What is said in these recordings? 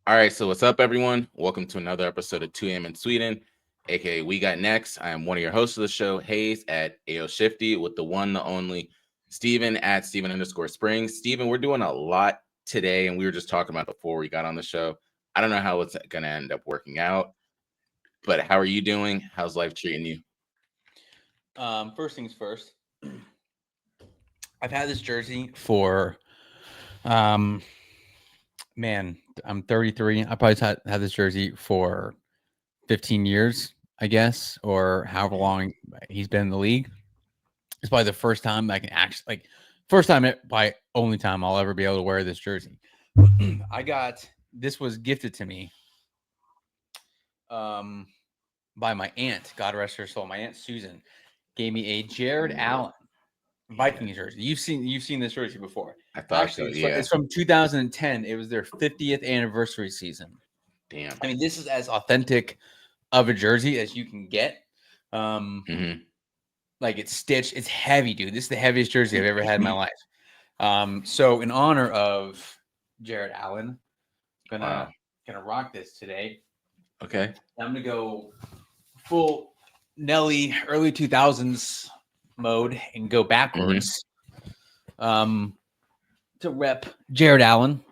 All right, so what's up, everyone? Welcome to another episode of 2 a.m. in Sweden, aka We Got Next. I am one of your hosts of the show, Hayes at AO Shifty, with the one, the only Steven at Steven_Springs. Steven, we're doing a lot today, and we were just talking about before we got on the show. I don't know how it's going to end up working out, but how are you doing? How's life treating you? First things first. I've had this jersey for, um, man, I'm 33. I probably had this jersey for 15 years, I guess, or however long he's been in the league. It's probably the first time I can actually, first time, by only time I'll ever be able to wear this jersey. This was gifted to me by my aunt, God rest her soul. My aunt Susan gave me a Jared Allen Viking jersey. You've seen this jersey before. I thought Actually, so, yeah. it's from 2010. It was their 50th anniversary season. Damn. I mean, this is as authentic of a jersey as you can get. Like, it's stitched. It's heavy, dude. This is the heaviest jersey I've ever had in my life. So in honor of Jared Allen, gonna rock this today. Okay. I'm gonna go full Nelly early 2000s mode and go backwards. To rep Jared Allen,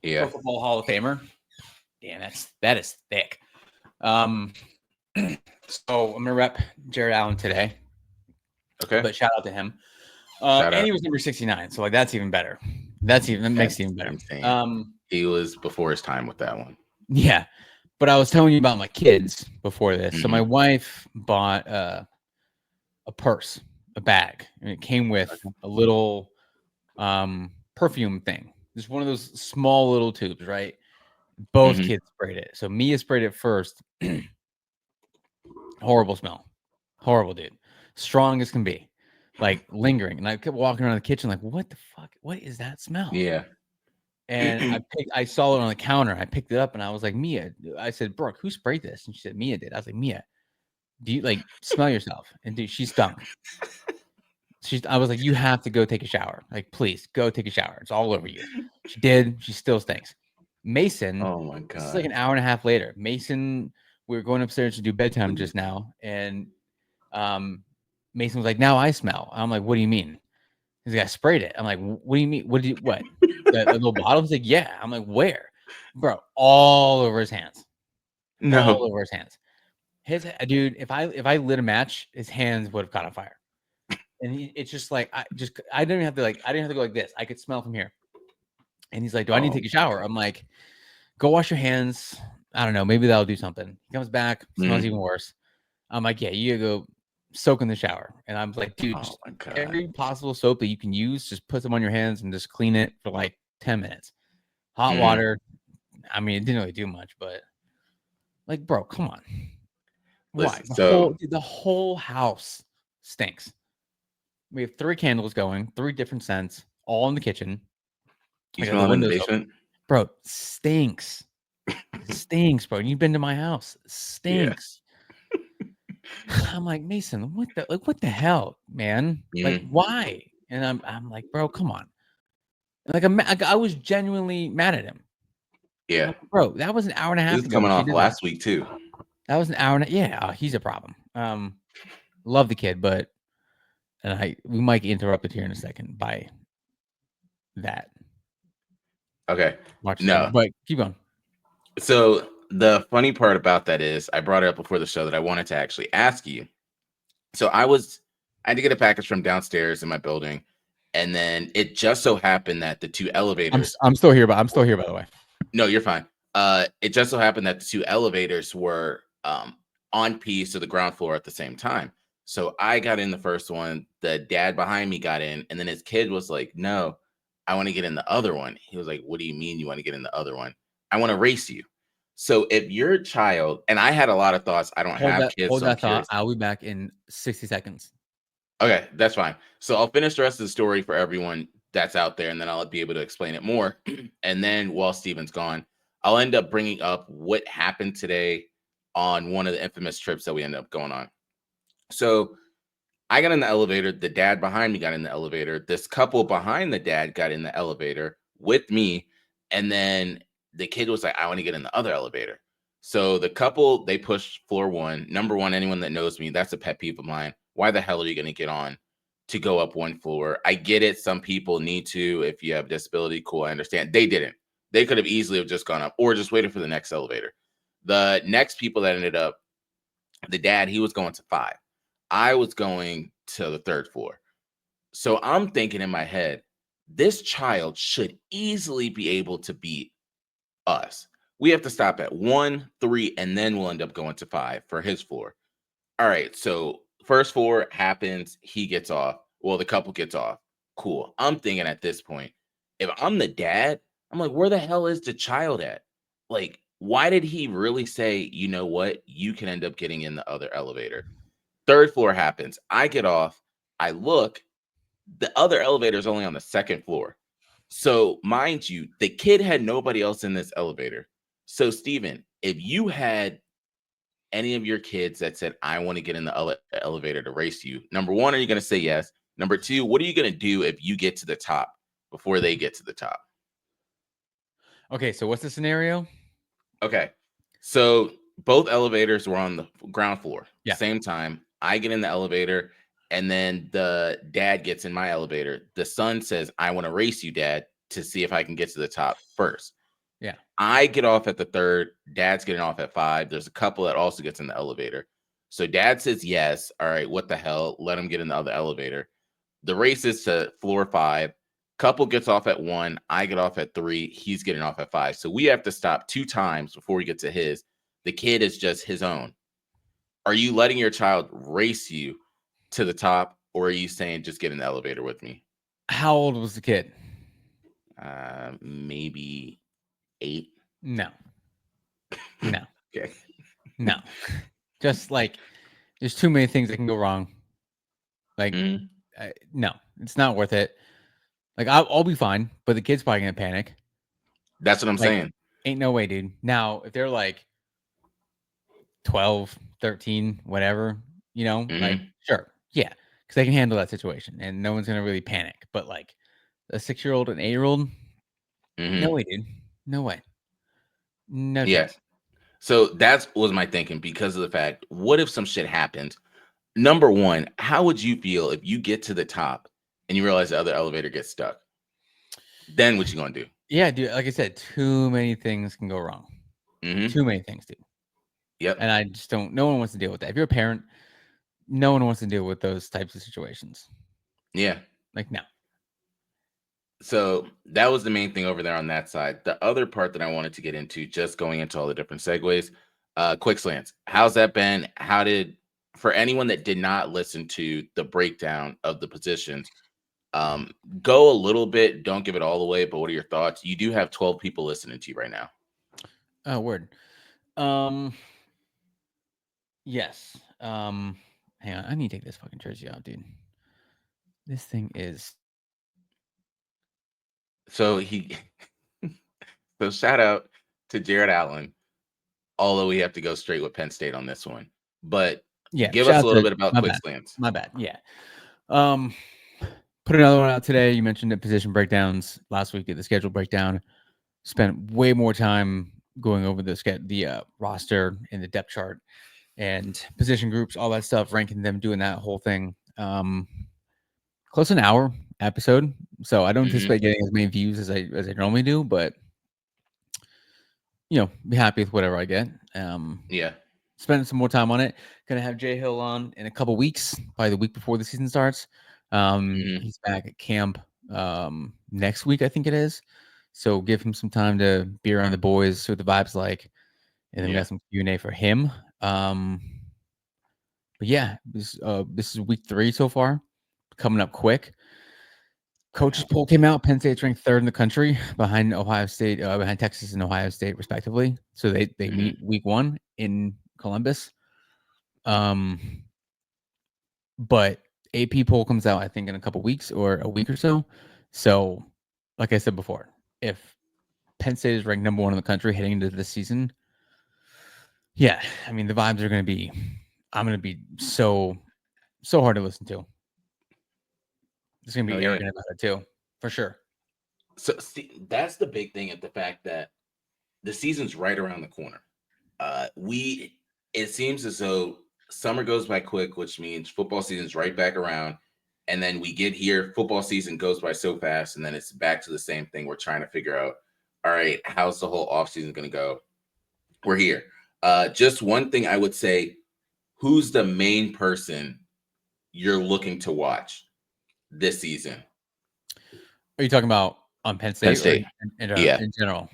Pro Football Hall of Famer. Damn, that is thick. So I'm gonna rep Jared Allen today. Okay. But shout out to him. And he was number 69, so that's even better. That makes it even better. Insane. He was before his time with that one. Yeah. But I was telling you about my kids before this. So my wife bought a purse, a bag, and it came with a little perfume thing. Just one of those small little tubes, right? Both kids sprayed it. So Mia sprayed it first. Horrible smell. Horrible, dude. Strong as can be. Like lingering. And I kept walking around the kitchen like, what the fuck? What is that smell? Yeah. And I saw it on the counter. I picked it up and I was like, Mia. I said, Brooke, who sprayed this? And she said, Mia did. I was like, Mia, do you smell yourself? And dude, she stunk. I was like, you have to go take a shower. Like, please go take a shower. It's all over you. She did. She still stinks. Mason. Oh my God. This is like an hour and a half later. Mason, we were going upstairs to do bedtime just now. And Mason was like, now I smell. I'm like, what do you mean? He's like, I sprayed it. I'm like, what do you mean? What? That little bottle? He's like, yeah. I'm like, where? Bro, all over his hands. No. All over his hands. Dude, if I lit a match, his hands would have caught on fire. And it's just like I didn't have to go like this. I could smell from here. And he's like, do I need to take a shower? I'm like, go wash your hands. I don't know. Maybe that'll do something. He comes back, smells even worse. I'm like, yeah, you gotta go soak in the shower. And I'm like, dude, every possible soap that you can use, just put them on your hands and just clean it for like 10 minutes. Hot water. I mean, it didn't really do much, but like, bro, come on. Why? The whole house stinks. We have 3 candles going, 3 different scents, all in the kitchen. You smell it in the basement? Open. Bro, stinks. Stinks, bro. You've been to my house. Stinks. Yeah. I'm like, Mason, what the hell, man? Like, why? And I'm like, bro, come on. Like, I was genuinely mad at him. Yeah. Like, bro, that was an hour and a half ago. This is coming off last week, too. That was an hour and yeah, he's a problem. Love the kid, but we might get interrupted here in a second by that. Okay. No. But keep going. So the funny part about that is I brought it up before the show that I wanted to actually ask you. So I had to get a package from downstairs in my building, and then it just so happened that the 2 elevators. I'm still here, by the way. No, you're fine. It just so happened that the 2 elevators were on piece to the ground floor at the same time. So I got in the first one. The dad behind me got in, and then his kid was like, "No, I want to get in the other one." He was like, "What do you mean you want to get in the other one?" "I want to race you." So if you're a child, and I had a lot of thoughts. I don't have kids. Hold that thought. I'll be back in 60 seconds. Okay, that's fine. So I'll finish the rest of the story for everyone that's out there, and then I'll be able to explain it more. And then while Steven's gone, I'll end up bringing up what happened today on one of the infamous trips that we ended up going on. So I got in the elevator. The dad behind me got in the elevator. This couple behind the dad got in the elevator with me. And then the kid was like, I want to get in the other elevator. So the couple, they pushed floor one. Number one, anyone that knows me, that's a pet peeve of mine. Why the hell are you going to get on to go up one floor? I get it. Some people need to. If you have disability, cool. I understand. They didn't. They could have easily have just gone up or just waited for the next elevator. The next people that ended up, the dad, he was going to 5. I was going to the 3rd floor. So I'm thinking in my head, this child should easily be able to beat us. We have to stop at 1, 3, and then we'll end up going to 5 for his floor. All right. So first floor happens. He gets off. Well, the couple gets off. Cool. I'm thinking at this point, if I'm the dad, I'm like, where the hell is the child at? Like, why did he really say, you know what? You can end up getting in the other elevator. 3rd floor happens. I get off. I look. The other elevator is only on the 2nd floor. So, mind you, the kid had nobody else in this elevator. So, Steven, if you had any of your kids that said, I want to get in the elevator to race you, number one, are you going to say yes? Number two, what are you going to do if you get to the top before they get to the top? Okay, so what's the scenario? Okay. So both elevators were on the ground floor. Yeah. Same time. I get in the elevator and then the dad gets in my elevator. The son says, I want to race you, dad, to see if I can get to the top first. Yeah. I get off at the 3rd. Dad's getting off at 5. There's a couple that also gets in the elevator. So dad says yes. All right, what the hell? Let him get in the other elevator. The race is to floor 5. Couple gets off at 1. I get off at 3. He's getting off at 5. So we have to stop 2 times before we get to his. The kid is just his own. Are you letting your child race you to the top, or are you saying just get in the elevator with me? How old was the kid? Maybe 8. No. No. Okay. No. Just like there's too many things that can go wrong. Like, no, it's not worth it. Like, I'll be fine, but the kid's probably gonna panic. That's what I'm saying. Ain't no way, dude. Now, if they're like 12, 13, whatever, like, sure, yeah, because they can handle that situation and no one's gonna really panic. But like a 6-year-old and 8-year-old, no way, dude. No way. No chance. So that was my thinking because of the fact, what if some shit happens? Number one, how would you feel if you get to the top and you realize the other elevator gets stuck? Then what you gonna do? Yeah, dude. Like I said, too many things can go wrong. Too many things, dude. Yep. And I just don't. No one wants to deal with that. If you're a parent, no one wants to deal with those types of situations. Yeah. Like, no. So that was the main thing over there on that side. The other part that I wanted to get into, just going into all the different segues, quick slants. How's that been? For anyone that did not listen to the breakdown of the positions, go a little bit, don't give it all away, but what are your thoughts? You do have 12 people listening to you right now. Oh, word. Yes. Hang on. I need to take this fucking jersey out, dude. This thing is. So so shout out to Jared Allen. Although we have to go straight with Penn State on this one, but Yeah, give us a little bit about quick slants. My bad. Yeah. Put another one out today. You mentioned the position breakdowns last week. Did the schedule breakdown. Spent way more time going over the roster and the depth chart and position groups, all that stuff, ranking them, doing that whole thing. Close to an hour episode, so I don't anticipate getting as many views as I normally do, but be happy with whatever I get. Yeah. Spend some more time on it. Gonna have Jay Hill on in a couple weeks, probably the week before the season starts. He's back at camp next week, I think it is. So give him some time to be around the boys, see what the vibe's like, and then we got some Q&A for him. But yeah, this is week 3 so far, coming up quick. Coaches poll came out. Penn State's ranked 3rd in the country, behind Ohio State, behind Texas and Ohio State, respectively. So they meet week 1 in Columbus. But AP poll comes out, I think, in a couple weeks or a week or so. So, like I said before, if Penn State is ranked number 1 in the country heading into this season, yeah, I mean, the vibes are going to be, I'm going to be so hard to listen to. It's going to be arrogant about it too, for sure. So see, that's the big thing at the fact that the season's right around the corner. It seems as though summer goes by quick, which means football season's right back around. And then we get here, football season goes by so fast, and then it's back to the same thing. We're trying to figure out, all right, how's the whole offseason going to go? We're here. Just one thing I would say, who's the main person you're looking to watch this season? Are you talking about on Penn State, Penn State. Or Yeah. in general?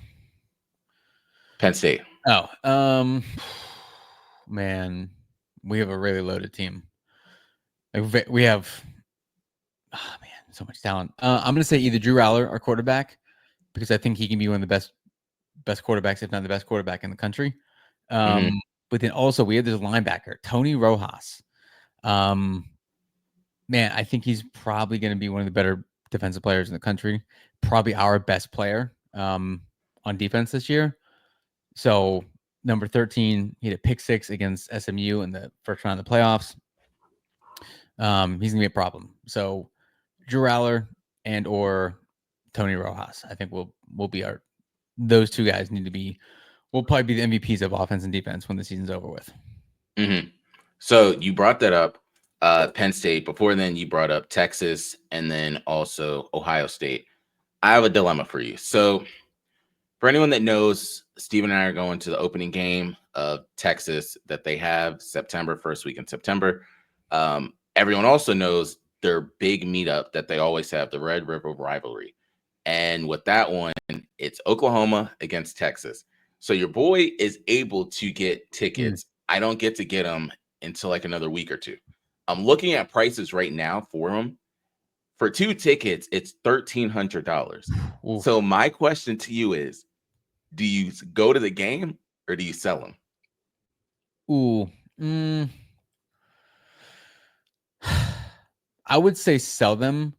Penn State. Oh, man, we have a really loaded team. Like we have, so much talent. I'm gonna say either Drew Aller, our quarterback, because I think he can be one of the best quarterbacks, if not the best quarterback in the country. But then also we have this linebacker, Tony Rojas. Man, I think he's probably going to be one of the better defensive players in the country. Probably our best player on defense this year. So number 13, he had a pick 6 against SMU in the first round of the playoffs. He's gonna be a problem. So Drew Aller and or Tony Rojas, I think will be those two guys will probably be the MVPs of offense and defense when the season's over with. So you brought that up, Penn State. Before then, you brought up Texas and then also Ohio State. I have a dilemma for you. So for anyone that knows, Steve and I are going to the opening game of Texas that they have September, first week in September. Everyone also knows their big meetup that they always have, the Red River rivalry. And with that one, it's Oklahoma against Texas. So your boy is able to get tickets. I don't get to get them until like another week or two. I'm looking at prices right now for them. For 2 tickets, it's $1,300. So my question to you is, do you go to the game or do you sell them? I would say sell them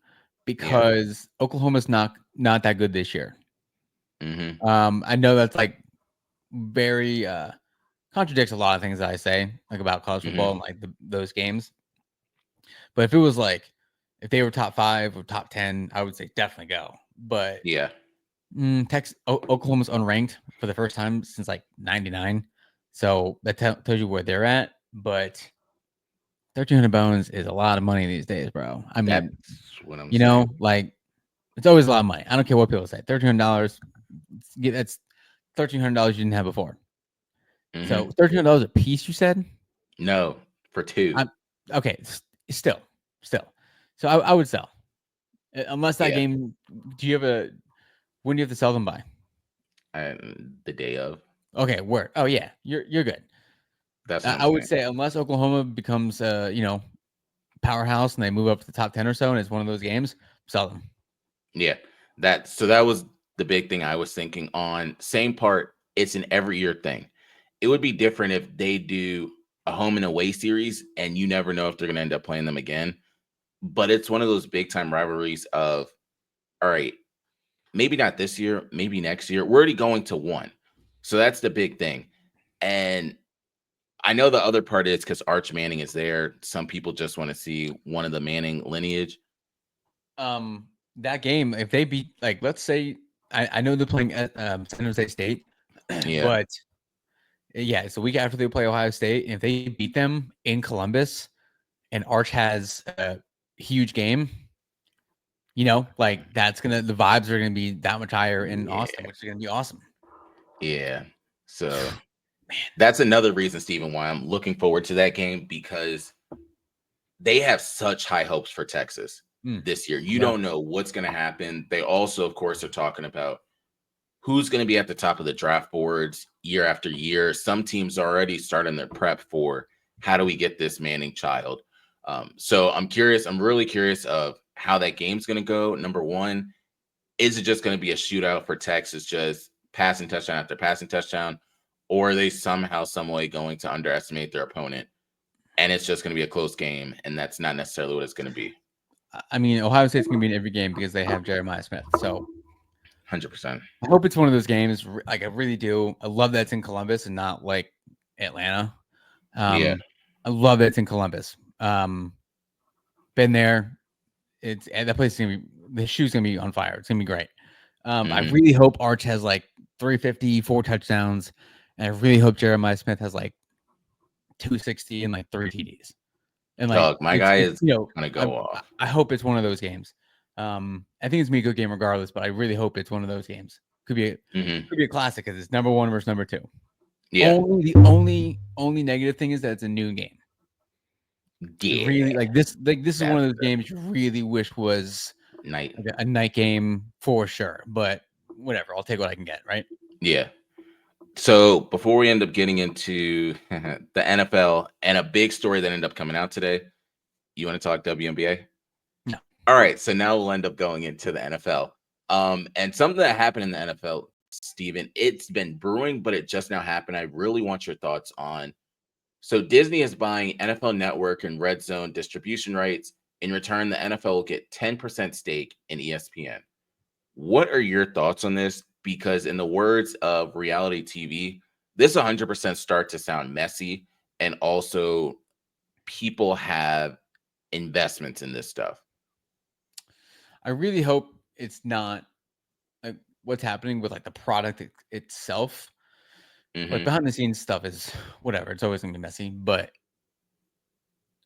because Oklahoma's not that good this year. I know that's like very contradicts a lot of things that I say like about college football and like those games. But if it was like if they were top 5 or top 10, I would say definitely go. But Oklahoma's unranked for the first time since like 99. So that tells you where they're at. But 1,300 bones is a lot of money these days, bro. I mean, that's what I'm saying. Like it's always a lot of money. I don't care what people say. $1,300, that's $1,300 you didn't have before. So $1,300 a piece, you said? No, for 2. Okay, still. So I would sell, unless that game. Do you have when do you have to sell them by? The day of. Okay, work. Oh yeah, you're good. That's I would say unless Oklahoma becomes powerhouse and they move up to the top 10 or so, and it's one of those games, sell them. Yeah, that was the big thing I was thinking on. Same part, it's an every year thing. It would be different if they do a home and away series and you never know if they're going to end up playing them again. But it's one of those big time rivalries of, all right, maybe not this year, maybe next year. We're already going to one. So that's the big thing. And I know the other part is because Arch Manning is there. Some people just want to see one of the Manning lineage. That game, if they beat, like, let's say, I know they're playing at San Jose State, but it's a week after they play Ohio State. And if they beat them in Columbus and Arch has a huge game, like the vibes are going to be that much higher in Austin, which is going to be awesome. Yeah. So that's another reason, Stephen, why I'm looking forward to that game, because they have such high hopes for Texas this year. You don't know what's going to happen. They also, of course, are talking about who's going to be at the top of the draft boards year after year. Some teams are already starting their prep for how do we get this Manning child. So I'm curious. I'm really curious of how that game's going to go. Number one, is it just going to be a shootout for Texas, just passing touchdown after passing touchdown, or are they somehow, some way going to underestimate their opponent and it's just going to be a close game, and that's not necessarily what it's going to be? I mean, Ohio State's going to be in every game because they have Jeremiah Smith. So 100%. I hope it's one of those games. Like I really do. I love that it's in Columbus and not like Atlanta. I love that it's in Columbus. Been there. That place is gonna be, the shoe's gonna be on fire. It's gonna be great. I really hope Arch has like 350, 4 touchdowns, and I really hope Jeremiah Smith has like 260 and like 3 TDs. And like Dog, my guy it's is gonna go off. I hope it's one of those games. I think it's gonna be a good game regardless, but I really hope it's one of those games. Could be a classic because it's number 1 versus number 2. Yeah. Only negative thing is that it's a noon game. Yeah. Really like this is one of those games you really wish was night. like a night game for sure. But whatever, I'll take what I can get, right? Yeah. So before we end up getting into the NFL and a big story that ended up coming out today, you want to talk WNBA? No. All right. So now we'll end up going into the NFL. And something that happened in the NFL, Steven, it's been brewing, but it just now happened. I really want your thoughts on. So Disney is buying NFL Network and Red Zone distribution rights. In return, the NFL will get 10% stake in ESPN. What are your thoughts on this? Because in the words of reality TV, this 100% start to sound messy, and also people have investments in this stuff. I really hope it's not like what's happening with like the product itself. Like behind the scenes stuff is whatever. It's always gonna be messy, but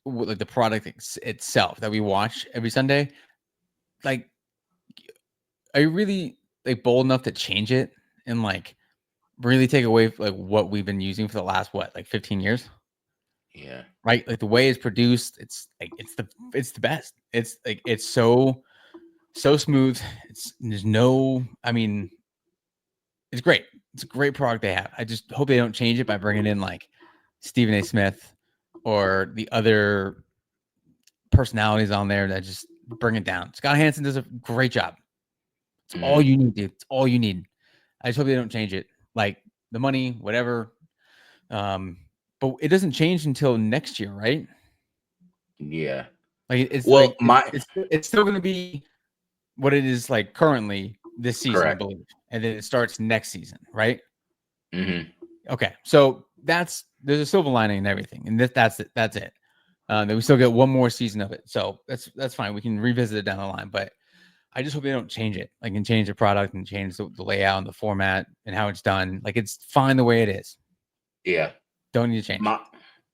like the product itself that we watch every Sunday, like, are you really like bold enough to change it and like really take away like what we've been using for the last like 15 years? Yeah. Right. Like the way it's produced, it's like it's the best. It's like it's so smooth. There's no, I mean, it's great. It's a great product they have. I just hope they don't change it by bringing in like Stephen A. Smith or the other personalities on there that just bring it down. Scott Hansen does a great job. It's all you need, dude. It's all you need. I just hope they don't change it. Like the money, whatever. But it doesn't change until next year, right? Yeah. Like it's well, like it's still going to be what it is like currently this season, correct. I believe, and then it starts next season, right? Okay, so there's a silver lining and everything, and that's it. Then we still get one more season of it, so that's fine. We can revisit it down the line, but I just hope they don't change it, like, and change the product and change the layout and the format and how it's done. Like it's fine the way it is. Yeah, don't need to change.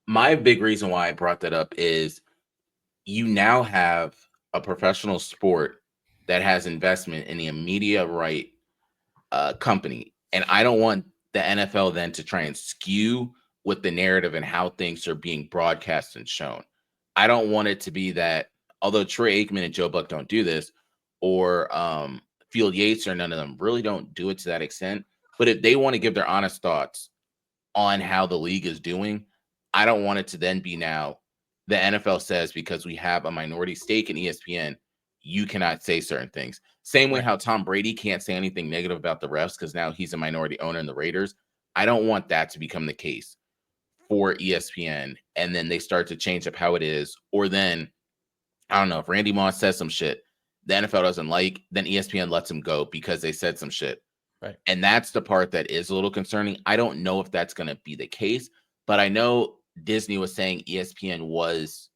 My big reason why I brought that up is you now have a professional sport that has investment in the media right company, and I don't want the NFL then to try and skew with the narrative and how things are being broadcast and shown. I don't want it to be that, although Troy Aikman and Joe Buck don't do this, or Field Yates or none of them really don't do it to that extent. But if they want to give their honest thoughts on how the league is doing, I don't want it to then be now the NFL says because we have a minority stake in ESPN, you cannot say certain things. Same way how Tom Brady can't say anything negative about the refs because now he's a minority owner in the Raiders. I don't want that to become the case for ESPN. And then they start to change up how it is. Or then, I don't know, if Randy Moss says some shit the NFL doesn't like, then ESPN lets him go because they said some shit. Right. And that's the part that is a little concerning. I don't know if that's going to be the case, but I know Disney was saying ESPN was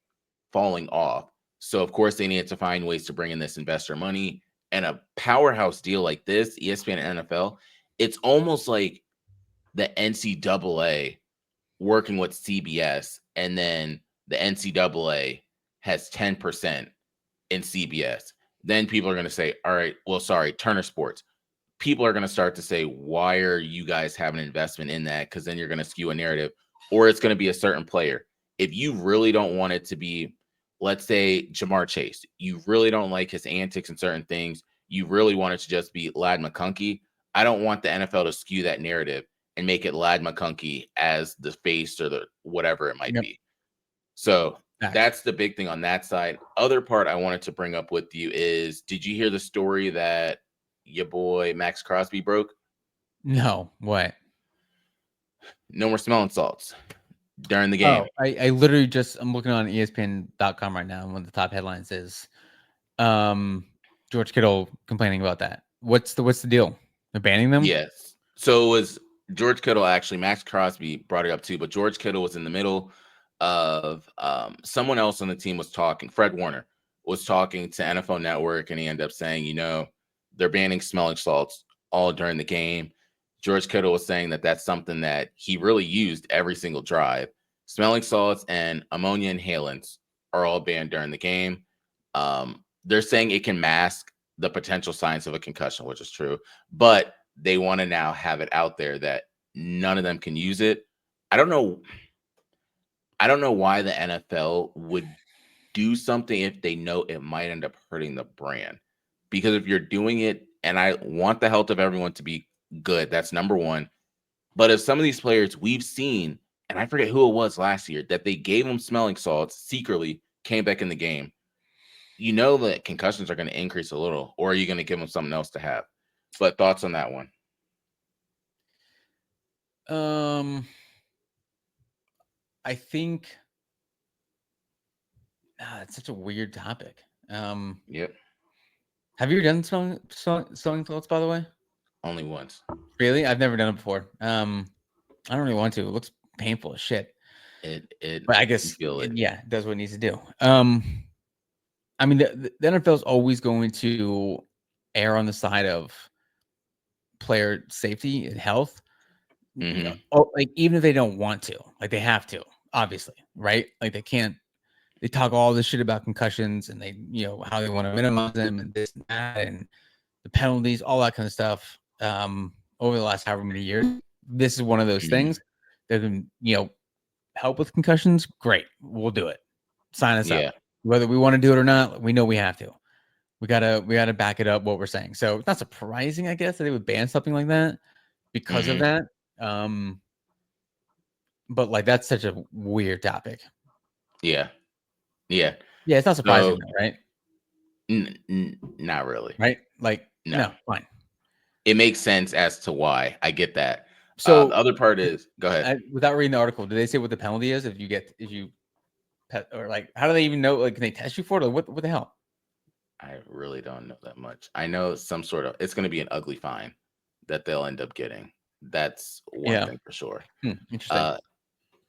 falling off. So, of course, they needed to find ways to bring in this investor money. And a powerhouse deal like this, ESPN and NFL, it's almost like the NCAA working with CBS, and then the NCAA has 10% in CBS. Then people are going to say, all right, well, sorry, Turner Sports. People are going to start to say, why are you guys having an investment in that? Because then you're going to skew a narrative, or it's going to be a certain player. If you really don't want it to be, let's say, Jamar Chase, you really don't like his antics and certain things, you really want it to just be Ladd McConkey, I don't want the NFL to skew that narrative and make it Ladd McConkey as the face or the whatever it might be. So that's the big thing on that side. Other part I wanted to bring up with you is, did you hear the story that your boy Max Crosby broke? No, what? No more smelling salts during the game. I literally I'm looking on ESPN.com right now, and one of the top headlines is George Kittle complaining about that. What's the deal? They're banning them? Yes. So it was George Kittle, actually. Max Crosby brought it up too, but George Kittle was in the middle of someone else on the team was talking. Fred Warner was talking to NFL Network, and he ended up saying, they're banning smelling salts all during the game. George Kittle was saying that that's something that he really used every single drive. Smelling salts and ammonia inhalants are all banned during the game. They're saying it can mask the potential signs of a concussion, which is true, but they want to now have it out there that none of them can use it. I don't know. I don't know why the NFL would do something if they know it might end up hurting the brand. Because if you're doing it, and I want the health of everyone to be good, that's number one. But if some of these players we've seen, and I forget who it was last year, that they gave them smelling salts secretly, came back in the game, you know that concussions are going to increase a little, or are you going to give them something else to have? But thoughts on that one? I think it's such a weird topic. Yep. Have you ever done sewing salts, by the way? Only once. Really? I've never done it before. I don't really want to. It looks painful as shit. But I guess it does what it needs to do. I mean, the NFL is always going to err on the side of player safety and health. Mm-hmm. Like even if they don't want to, like they have to, obviously, right? Like they can't. They talk all this shit about concussions and they, how they want to minimize them and this and that and the penalties, all that kind of stuff. Over the last however many years, this is one of those things that can, help with concussions. Great, we'll do it. Sign us up. Whether we want to do it or not, we know we have to. We gotta back it up what we're saying. So it's not surprising, I guess, that they would ban something like that because of that. But like that's such a weird topic. Yeah. It's not surprising, though, right? Not really, right? Like no, fine. It makes sense as to why. I get that. So the other part is, go ahead. Without reading the article, did they say what the penalty is if you pet, or like how do they even know? Like, can they test you for it? Or what the hell? I really don't know that much. I know some sort of it's going to be an ugly fine that they'll end up getting. That's one thing for sure. Interesting.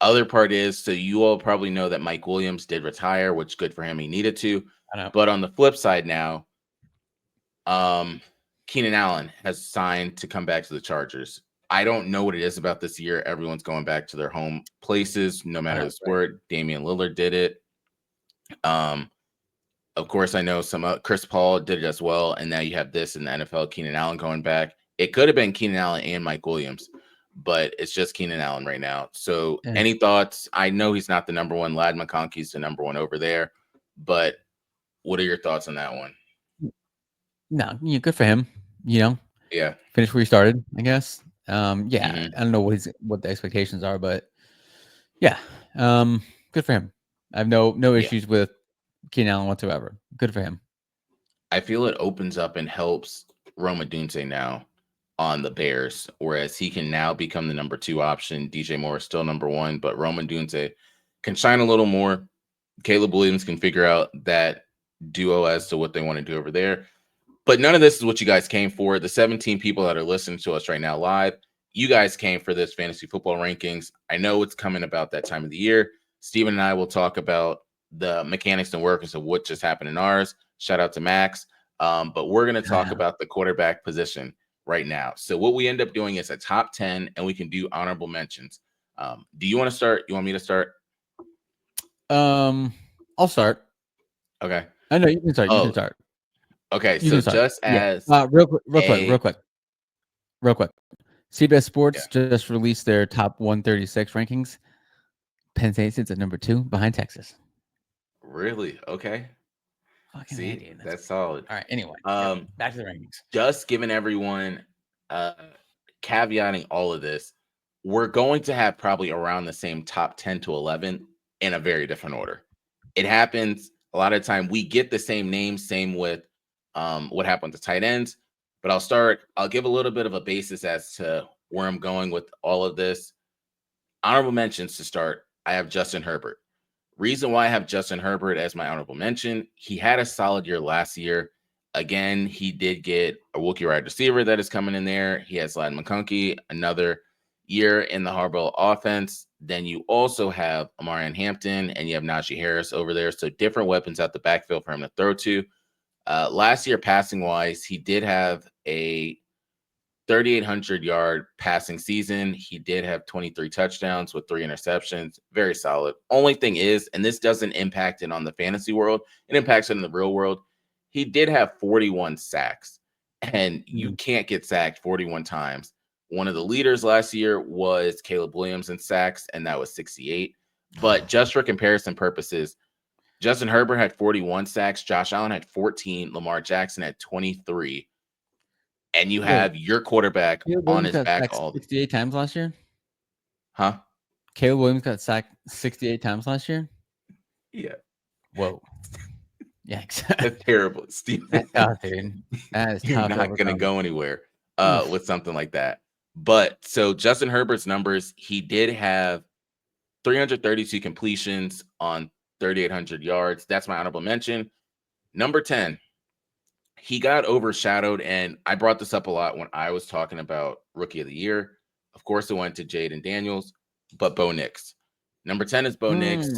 Other part is, so you all probably know that Mike Williams did retire, which good for him. He needed to. But on the flip side now, Keenan Allen has signed to come back to the Chargers. I don't know what it is about this year. Everyone's going back to their home places, no matter the sport. Right. Damian Lillard did it. Of course, I know some Chris Paul did it as well. And now you have this in the NFL, Keenan Allen going back. It could have been Keenan Allen and Mike Williams, but it's just Keenan Allen right now. So any thoughts? I know he's not the number one. Ladd McConkey's the number one over there. But what are your thoughts on that one? No, good for him. Yeah. Finish where he started, I guess. I don't know what the expectations are, but yeah, good for him. I have no issues with Keenan Allen whatsoever. Good for him. I feel it opens up and helps Rome Odunze now on the Bears, whereas he can now become the number 2 option. DJ Moore is still number 1, but Rome Odunze can shine a little more. Caleb Williams can figure out that duo as to what they want to do over there. But none of this is what you guys came for. The 17 people that are listening to us right now live, you guys came for this fantasy football rankings. I know it's coming about that time of the year. Steven and I will talk about the mechanics and workings of what just happened in ours. Shout out to Max. But we're going to talk about the quarterback position right now. So what we end up doing is a top 10, and we can do honorable mentions. Do you want to start? You want me to start? I'll start. Okay. I know you can start. You can start. Okay, so just as real quick. CBS Sports just released their top 136 rankings. Penn State sits at number 2 behind Texas. Really? Okay. Fucking see, idiot. that's solid. All right. Anyway, back to the rankings. Just giving everyone caveating all of this, we're going to have probably around the same top 10 to 11 in a very different order. It happens a lot of time. We get the same names, same with what happened to tight ends. But I'll give a little bit of a basis as to where I'm going with all of this. Honorable mentions to start. I have Justin Herbert. Reason why I have Justin Herbert as my honorable mention, he had a solid year last year. Again, he did get a rookie wide receiver that is coming in there. He has Ladd McConkey, another year in the Harbaugh offense. Then you also have Amarian Hampton and you have Najee Harris over there. So different weapons out the backfield for him to throw to. Last year, passing wise, he did have a 3,800-yard passing season. He did have 23 touchdowns with 3 interceptions. Very solid. Only thing is, and this doesn't impact it on the fantasy world, it impacts it in the real world. He did have 41 sacks, and you can't get sacked 41 times. One of the leaders last year was Caleb Williams in sacks, and that was 68. But just for comparison purposes, Justin Herbert had 41 sacks, Josh Allen had 14, Lamar Jackson had 23. And you have your quarterback Caleb on Williams his got back sacked 68 times last year. Huh? Caleb Williams got sacked 68 times last year. Yeah. Whoa. Yikes. That's terrible, Steve. That's tough, dude. That is You're tough. not going to go anywhere with something like that. But so Justin Herbert's numbers, he did have 332 completions on 3,800 yards. That's my honorable mention. Number 10, he got overshadowed, and I brought this up a lot when I was talking about Rookie of the Year. Of course, it went to Jaden Daniels, but Bo Nix. Number 10 is Bo Nix.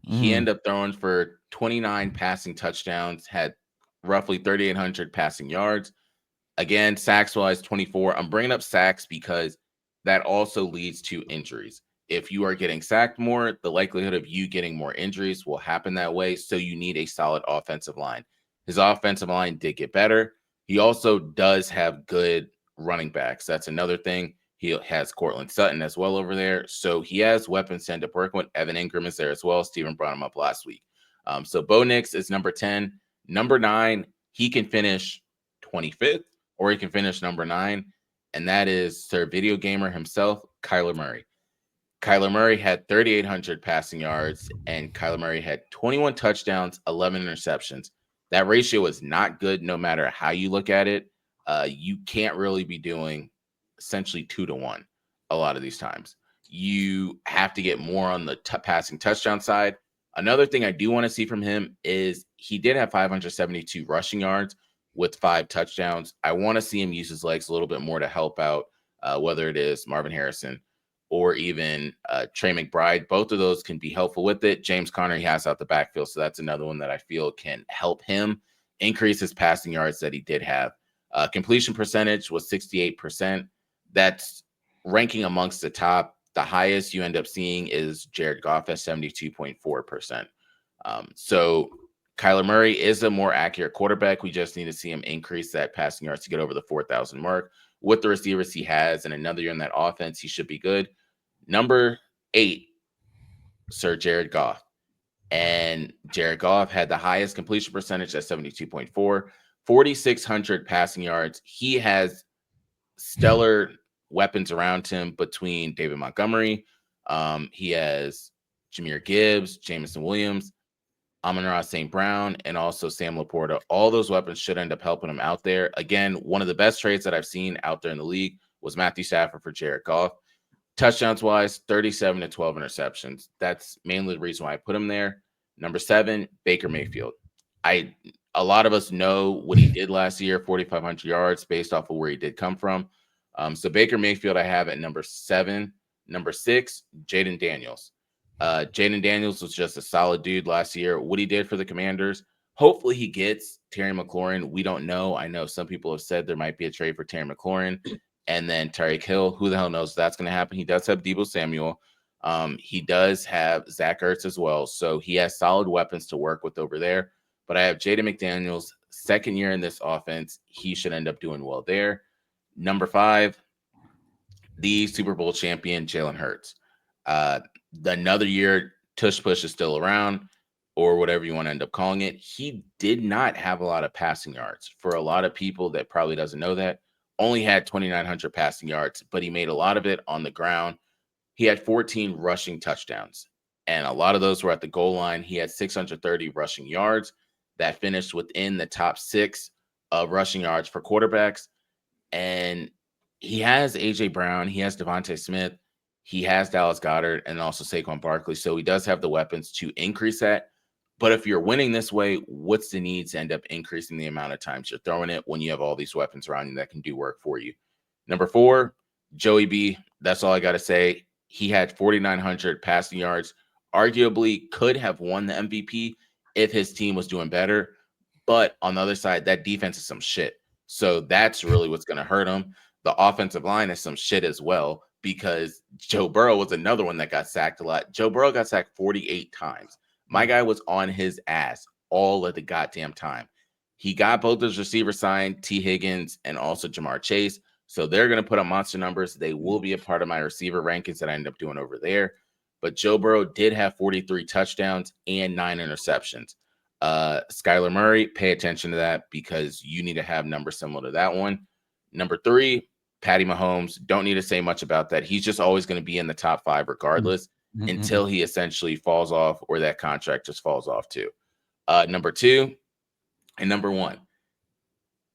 He ended up throwing for 29 passing touchdowns, had roughly 3,800 passing yards. Again, sacks-wise, 24. I'm bringing up sacks because that also leads to injuries. If you are getting sacked more, the likelihood of you getting more injuries will happen that way. So you need a solid offensive line. His offensive line did get better. He also does have good running backs. That's another thing. He has Cortland Sutton as well over there. So he has weapons to end up working with. Evan Ingram is there as well. Steven brought him up last week. So Bo Nix is number 10. Number 9, he can finish 25th or he can finish number 9. And that is Sir Video Gamer himself, Kyler Murray. Kyler Murray had 3,800 passing yards, and Kyler Murray had 21 touchdowns, 11 interceptions. That ratio is not good no matter how you look at it. You can't really be doing essentially 2-1 a lot of these times. You have to get more on the passing touchdown side. Another thing I do want to see from him is he did have 572 rushing yards with 5 touchdowns. I want to see him use his legs a little bit more to help out, whether it is Marvin Harrison or even Trey McBride. Both of those can be helpful with it. James Conner, he has out the backfield, so that's another one that I feel can help him increase his passing yards that he did have. Completion percentage was 68%. That's ranking amongst the top. The highest you end up seeing is Jared Goff at 72.4%. So Kyler Murray is a more accurate quarterback. We just need to see him increase that passing yards to get over the 4,000 mark. With the receivers he has and another year in that offense, he should be good. Number 8, Sir Jared Goff. And Jared Goff had the highest completion percentage at 72.4, 4,600 passing yards. He has stellar weapons around him between David Montgomery. He has Jahmyr Gibbs, Jameson Williams, Amon-Ra St. Brown, and also Sam Laporta. All those weapons should end up helping him out there. Again, one of the best trades that I've seen out there in the league was Matthew Stafford for Jared Goff. Touchdowns-wise, 37 to 12 interceptions. That's mainly the reason why I put him there. Number 7, Baker Mayfield. A lot of us know what he did last year, 4,500 yards, based off of where he did come from. So Baker Mayfield I have at number 7. Number 6, Jaden Daniels. Jaden Daniels was just a solid dude last year. What he did for the Commanders, hopefully he gets Terry McLaurin. We don't know. I know some people have said there might be a trade for Terry McLaurin and then Tyreek Hill. Who the hell knows if that's going to happen? He does have Deebo Samuel. He does have Zach Ertz as well. So he has solid weapons to work with over there. But I have Jaden McDaniels, second year in this offense. He should end up doing well there. Number 5, the Super Bowl champion, Jalen Hurts. Another year, tush push is still around, or whatever you want to end up calling it. He did not have a lot of passing yards. For a lot of people that probably doesn't know that, only had 2,900 passing yards, but he made a lot of it on the ground. He had 14 rushing touchdowns, and a lot of those were at the goal line. He had 630 rushing yards that finished within the top 6 of rushing yards for quarterbacks. And he has A.J. Brown, he has Devontae Smith, he has Dallas Goedert, and also Saquon Barkley. So he does have the weapons to increase that. But if you're winning this way, what's the need to end up increasing the amount of times you're throwing it when you have all these weapons around you that can do work for you? Number 4, Joey B. That's all I got to say. He had 4,900 passing yards. Arguably could have won the MVP if his team was doing better. But on the other side, that defense is some shit. So that's really what's going to hurt him. the offensive line is some shit as well, because Joe Burrow was another one that got sacked a lot. Joe Burrow got sacked 48 times. My guy was on his ass all of the goddamn time. He got both his receivers signed, T. Higgins and also Jamar Chase. So they're going to put up monster numbers. They will be a part of my receiver rankings that I end up doing over there. But Joe Burrow did have 43 touchdowns and 9 interceptions. Skylar Murray, pay attention to that because you need to have numbers similar to that one. Number 3, Patty Mahomes. Don't need to say much about that. He's just always going to be in the top 5 regardless until he essentially falls off or that contract just falls off too. Number 2 and number 1.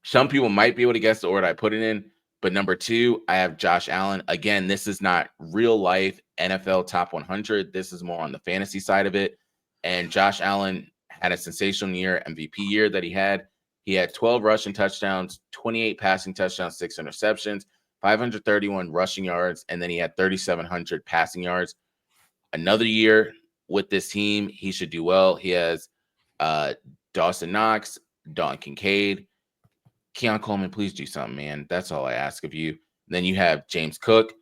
Some people might be able to guess the order I put it in, but number 2, I have Josh Allen. Again, this is not real life NFL top 100. This is more on the fantasy side of it. And Josh Allen had a sensational year, MVP year that he had. He had 12 rushing touchdowns, 28 passing touchdowns, 6 interceptions, 531 rushing yards, and then he had 3,700 passing yards. Another year with this team, he should do well. He has Dawson Knox, Don Kincaid. Keon Coleman, please do something, man. That's all I ask of you. Then you have James Cook.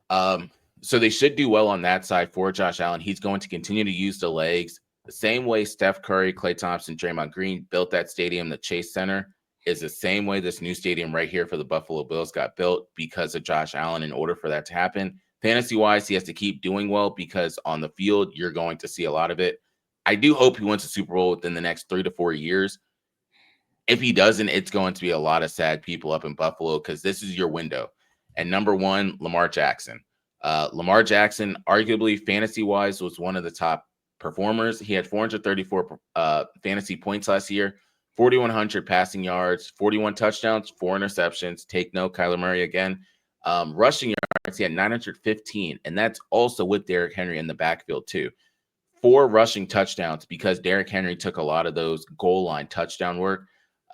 So they should do well on that side for Josh Allen. He's going to continue to use the legs. The same way Steph Curry, Klay Thompson, Draymond Green built that stadium, the Chase Center, is the same way this new stadium right here for the Buffalo Bills got built because of Josh Allen. In order for that to happen, fantasy-wise, he has to keep doing well because on the field, you're going to see a lot of it. I do hope he wins the Super Bowl within the next 3 to 4 years. If he doesn't, it's going to be a lot of sad people up in Buffalo because this is your window. And number 1, Lamar Jackson. Lamar Jackson, arguably fantasy-wise, was one of the top performers. He had 434 fantasy points last year, 4,100 passing yards, 41 touchdowns, 4 interceptions. Take note, Kyler Murray again. Rushing yards, he had 915, and that's also with Derrick Henry in the backfield too. 4 rushing touchdowns because Derrick Henry took a lot of those goal line touchdown work.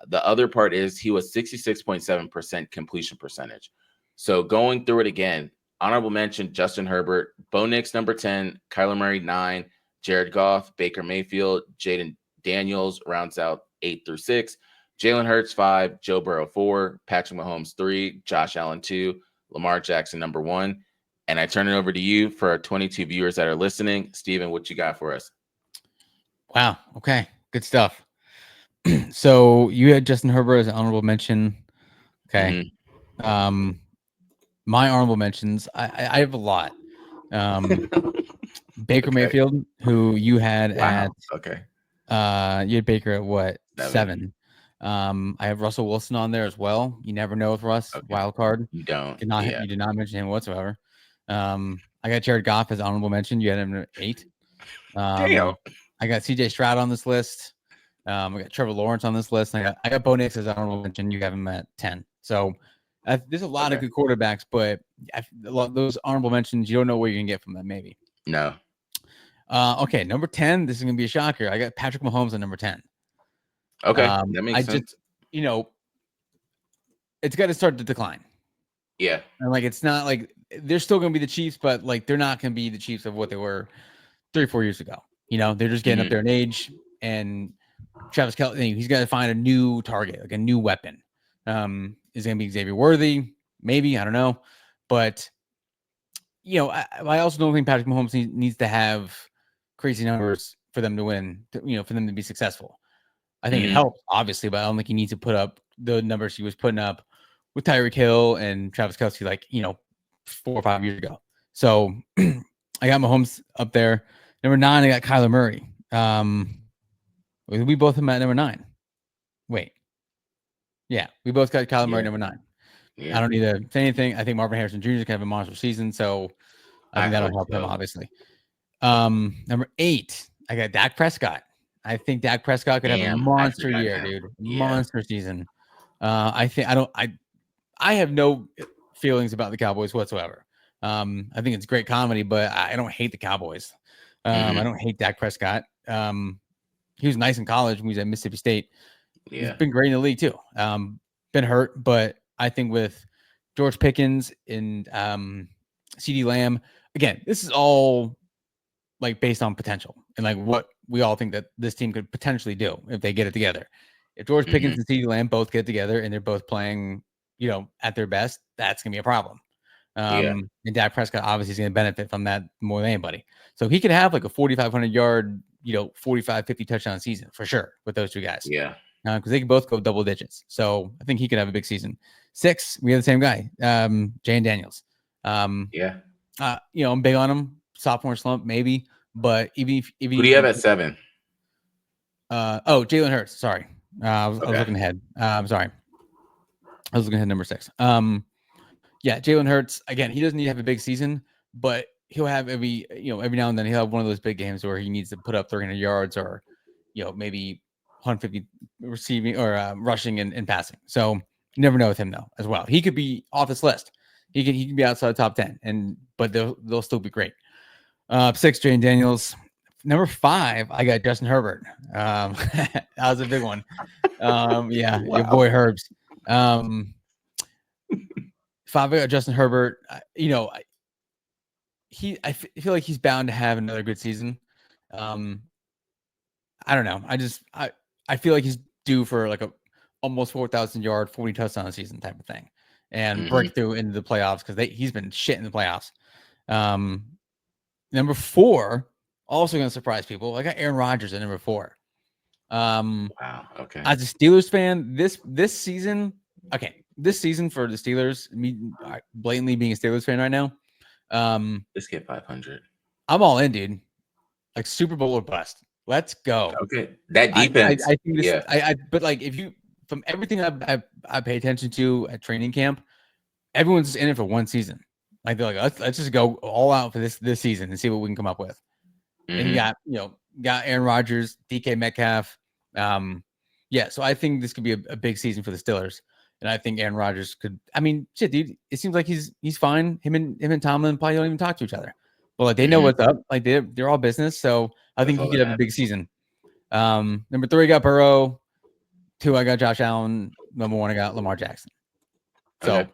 The other part is he was 66.7% completion percentage. So going through it again, honorable mention, Justin Herbert, Bo Nix, number 10, Kyler Murray, 9, Jared Goff, Baker Mayfield, Jaden Daniels rounds out 8 through 6, Jalen Hurts, 5, Joe Burrow, 4, Patrick Mahomes, 3, Josh Allen, 2, Lamar Jackson, number 1. And I turn it over to you for our 22 viewers that are listening. Steven, what you got for us? Wow. Okay. Good stuff. So you had Justin Herbert as an honorable mention. Okay. My honorable mentions, I have a lot. Baker Mayfield, who you had at you had Baker at what? 7. I have Russell Wilson on there as well. You never know with Russ. Wild card. You don't. You did not mention him whatsoever. I got Jared Goff as honorable mention. You had him at 8. Damn. I got CJ Stroud on this list. I got Trevor Lawrence on this list. I got Bo Nix as honorable mention. You have him at 10. So there's a lot of good quarterbacks, but those honorable mentions, you don't know what you're gonna get from them. Maybe. No. Okay, number 10. This is gonna be a shocker. I got Patrick Mahomes at number 10. Okay, that makes sense. It's got to start to decline. Yeah, and it's not like they're still gonna be the Chiefs, but they're not gonna be the Chiefs of what they were 3 or 4 years ago. They're just getting up there in age, and Travis Kelce, he's got to find a new target, like a new weapon. Is going to be Xavier Worthy, maybe, I don't know, but I also don't think Patrick Mahomes needs to have crazy numbers for them to win, for them to be successful. I think it helps, obviously, but I don't think he needs to put up the numbers he was putting up with Tyreek Hill and Travis Kelce, 4 or 5 years ago. So I got Mahomes up there. Number 9, I got Kyler Murray. We both have him at number 9. Wait. Yeah, we both got Kyler Murray number 9. Yeah. I don't need to say anything. I think Marvin Harrison Jr. is going to have a monster season, so I think that'll help him, obviously. Number 8, I got Dak Prescott. I think Dak Prescott could have a monster year, dude. Yeah. Monster season. I have no feelings about the Cowboys whatsoever. I think it's great comedy, but I don't hate the Cowboys. I don't hate Dak Prescott. He was nice in college when he was at Mississippi State. Yeah. He's been great in the league too. Been hurt, but I think with George Pickens and CeeDee Lamb, again, this is all based on potential and what we all think that this team could potentially do if they get it together. If George Pickens and CeeDee Lamb both get together and they're both playing, at their best, that's gonna be a problem. Yeah. And Dak Prescott obviously is going to benefit from that more than anybody. So he could have like a 4,500 yard, 45, 50 touchdown season for sure with those two guys. Yeah. Because they can both go double digits. So I think he could have a big season. 6, we have the same guy, Jane Daniels. Yeah. I'm big on him. Sophomore slump, maybe. But even Who do you have at 7? Jalen Hurts. Sorry. I was looking ahead. I'm sorry. I was looking ahead number 6. Yeah, Jalen Hurts, again, he doesn't need to have a big season, but he'll have every now and then he'll have one of those big games where he needs to put up 300 yards or, maybe 150 receiving or rushing and passing. So you never know with him though as well. He could be off this list. He can be outside the top 10 but they'll still be great. 6, Jane Daniels. Number 5, I got Justin Herbert. That was a big one. Wow. Your boy Herbs. 5, I got Justin Herbert. I feel like he's bound to have another good season. I don't know. I feel like he's due for like a almost 4,000 yard, 40 touchdown season type of thing, and breakthrough into the playoffs because he's been shit in the playoffs. Number 4, also going to surprise people. I got Aaron Rodgers at number 4. Wow. Okay. As a Steelers fan, this season. Okay. This season for the Steelers, me blatantly being a Steelers fan right now, let's get 500. I'm all in, dude. Like Super Bowl or bust. Let's go. Okay, that defense. I think this. Yeah. But like, if you from everything I pay attention to at training camp, everyone's in it for one season. Like they're like, let's just go all out for this season and see what we can come up with. And you got Aaron Rodgers, DK Metcalf. So I think this could be a big season for the Steelers. And I think Aaron Rodgers could. I mean, shit, dude. It seems like he's fine. Him and Tomlin probably don't even talk to each other. But like they know what's up. Like they're all business. So I think he could have a big season. Number 3, I got Burrow. 2, I got Josh Allen. Number 1, I got Lamar Jackson. So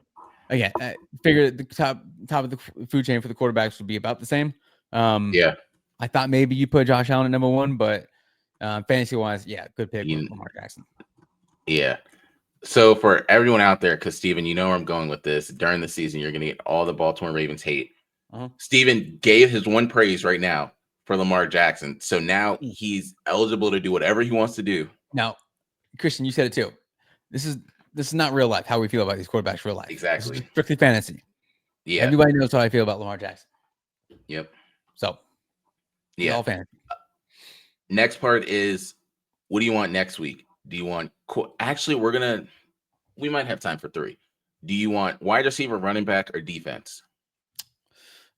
again, I figured the top of the food chain for the quarterbacks would be about the same. I thought maybe you put Josh Allen at number 1, but fantasy wise, good pick with Lamar Jackson. Yeah. So for everyone out there, because Steven, you know where I'm going with this. During the season, you're going to get all the Baltimore Ravens hate. Steven gave his one praise right now for Lamar Jackson. So now he's eligible to do whatever he wants to do. Now, Christian, you said it too. This is not real life, how we feel about these quarterbacks real life. Exactly. This is strictly fantasy. Yeah. Everybody knows how I feel about Lamar Jackson. Yep. So, yeah. All fantasy. Next part is, what do you want next week? Do you want actually we might have time for 3. Do you want wide receiver, running back, or defense?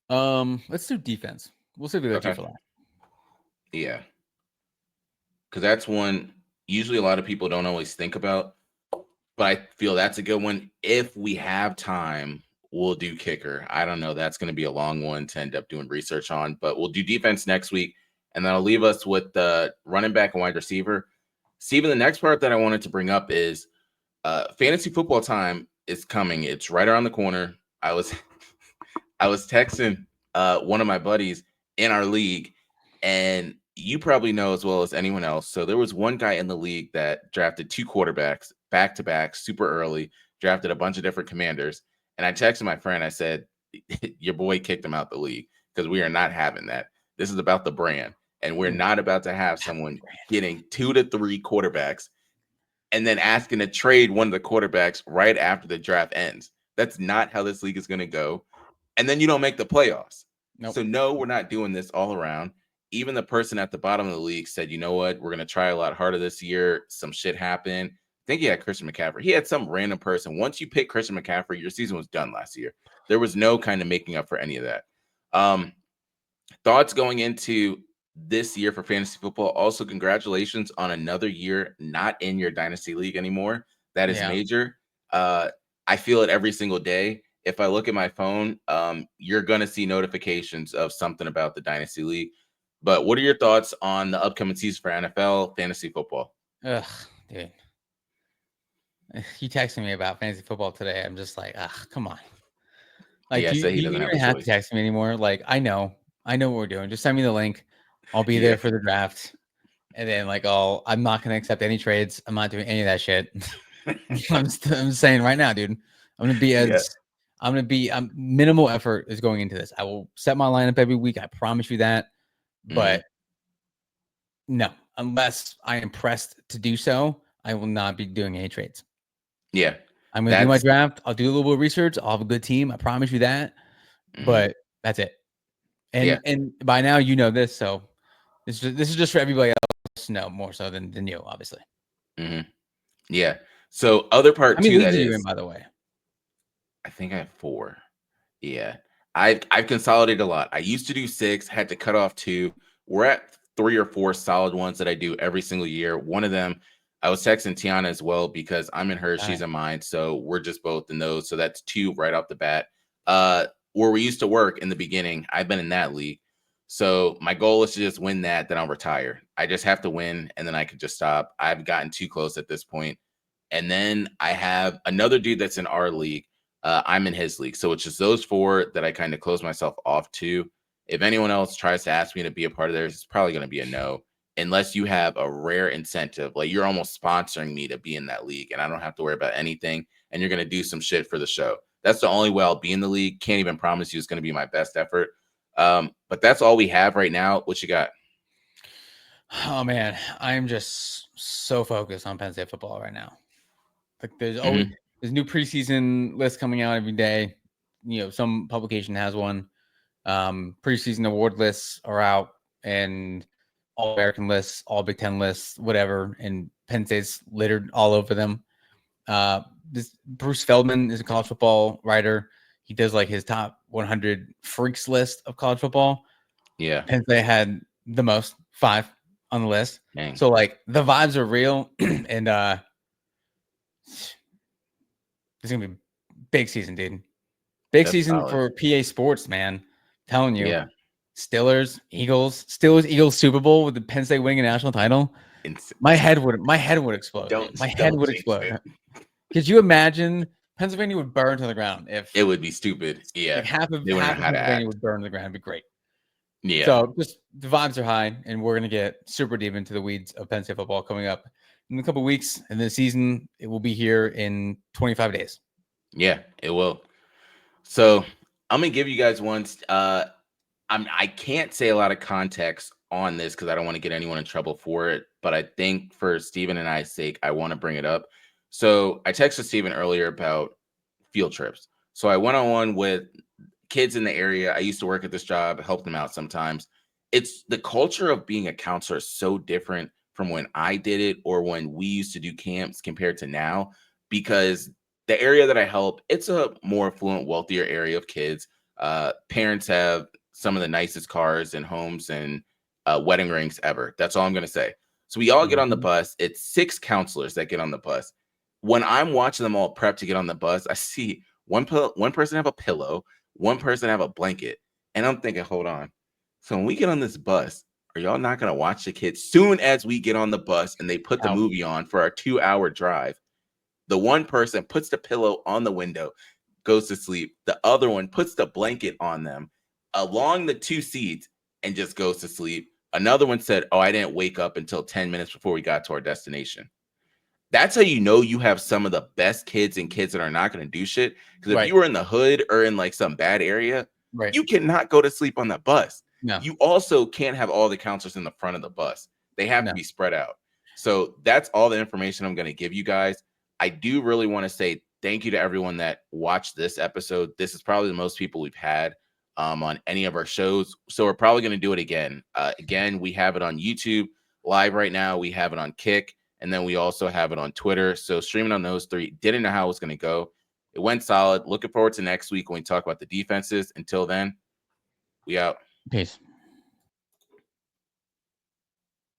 Let's do defense. We'll save the other 2 for last. Yeah. Because that's one usually a lot of people don't always think about, but I feel that's a good one. If we have time, we'll do kicker. I don't know. That's going to be a long one to end up doing research on, but we'll do defense next week. And that'll leave us with the running back and wide receiver. Steven, the next part that I wanted to bring up is fantasy football time is coming. It's right around the corner. I was texting one of my buddies in our league, and you probably know as well as anyone else. So there was one guy in the league that drafted 2 quarterbacks back-to-back super early, drafted a bunch of different commanders. And I texted my friend. I said, your boy kicked him out the league because we are not having that. This is about the brand. And we're not about to have someone getting 2 to 3 quarterbacks and then asking to trade one of the quarterbacks right after the draft ends. That's not how this league is going to go. And then you don't make the playoffs. Nope. So no, we're not doing this all around. Even the person at the bottom of the league said, you know what? We're going to try a lot harder this year. Some shit happened. I think he had Christian McCaffrey. He had some random person. Once you pick Christian McCaffrey, your season was done last year. There was no kind of making up for any of that. Thoughts going into this year for fantasy football. Also, congratulations on another year not in your dynasty league anymore. That is major. I feel it every single day. If I look at my phone, you're going to see notifications of something about the dynasty league. But what are your thoughts on the upcoming season for NFL fantasy football? Ugh, dude. You texted me about fantasy football today. I'm just like, come on. Like, you don't have to text me anymore. Like, I know what we're doing. Just send me the link. I'll be there for the draft. And then, like, I'm not going to accept any trades. I'm not doing any of that shit. I'm saying right now, dude. I'm gonna be Yeah. minimal effort is going into this. I will set my lineup every week. I promise you that. But no, unless I am pressed to do so, I will not be doing any trades. Yeah. I'm gonna do my draft. I'll do a little bit of research. I'll have a good team. I promise you that. But that's it. And by now you know this, so this is just for everybody else to know more so than you, obviously. Yeah. So other part How many too leagues that are you is, in, by the way? I think I have 4. Yeah. I've consolidated a lot. I used to do 6, had to cut off 2. We're at 3 or 4 solid ones that I do every single year. One of them, I was texting Tiana as well because I'm in hers, she's in mine. So we're just both in those. So that's 2 right off the bat. Where we used to work in the beginning, I've been in that league. So my goal is to just win that, then I'll retire. I just have to win and then I can just stop. I've gotten too close at this point. And then I have another dude that's in our league. I'm in his league. So it's just those 4 that I kind of close myself off to. If anyone else tries to ask me to be a part of theirs, it's probably going to be a no, unless you have a rare incentive. Like you're almost sponsoring me to be in that league and I don't have to worry about anything. And you're going to do some shit for the show. That's the only way I'll be in the league. Can't even promise you it's going to be my best effort. But that's all we have right now. What you got? Oh man, I'm just so focused on Penn State football right now. Like there's always there's new preseason lists coming out every day. You know, some publication has one. Preseason award lists are out, and all American lists, all Big Ten lists, whatever, and Penn State's littered all over them. This Bruce Feldman is a college football writer. He does like his top 100 freaks list of college football. Yeah. Penn State had the most, 5 on the list. Dang. So like the vibes are real, and it's gonna be a big season, dude. Big That's season solid. for PA sports, man. I'm telling you. Yeah. Steelers, Eagles, Super Bowl with the Penn State winning a national title. My head would explode. My head would explode. Could you imagine? Pennsylvania would burn to the ground if it would be stupid. Yeah. Like half of Pennsylvania would burn to the ground. It'd be great. Yeah. So just the vibes are high, and we're gonna get super deep into the weeds of Penn State football coming up in a couple of weeks. And the season, it will be here in 25 days. Yeah, it will. So I'm gonna give you guys one. I can't say a lot of context on this because I don't want to get anyone in trouble for it. But I think for Steven and I's sake, I want to bring it up. So I texted Steven earlier about field trips. So I went on one with kids in the area. I used to work at this job, help them out sometimes. It's the culture of being a counselor is so different from when I did it or when we used to do camps compared to now, because the area that I help, it's a more affluent, wealthier area of kids. Parents have some of the nicest cars and homes and wedding rings ever. That's all I'm going to say. So we all get on the bus. It's 6 counselors that get on the bus. When I'm watching them all prep to get on the bus, I see one person have a pillow, one person have a blanket. And I'm thinking, hold on. So when we get on this bus, are y'all not going to watch the kids? Soon as we get on the bus and they put the movie on for our 2-hour drive, the one person puts the pillow on the window, goes to sleep. The other one puts the blanket on them along the 2 seats and just goes to sleep. Another one said, oh, I didn't wake up until 10 minutes before we got to our destination. That's how you know you have some of the best kids and kids that are not going to do shit. Because if you were in the hood or in like some bad area, you cannot go to sleep on the bus. No. You also can't have all the counselors in the front of the bus. They have to be spread out. So that's all the information I'm going to give you guys. I do really want to say thank you to everyone that watched this episode. This is probably the most people we've had on any of our shows. So we're probably going to do it again. Again, we have it on YouTube live right now. We have it on Kick. And then we also have it on Twitter. So streaming on those 3. Didn't know how it was going to go. It went solid. Looking forward to next week when we talk about the defenses. Until then, we out. Peace.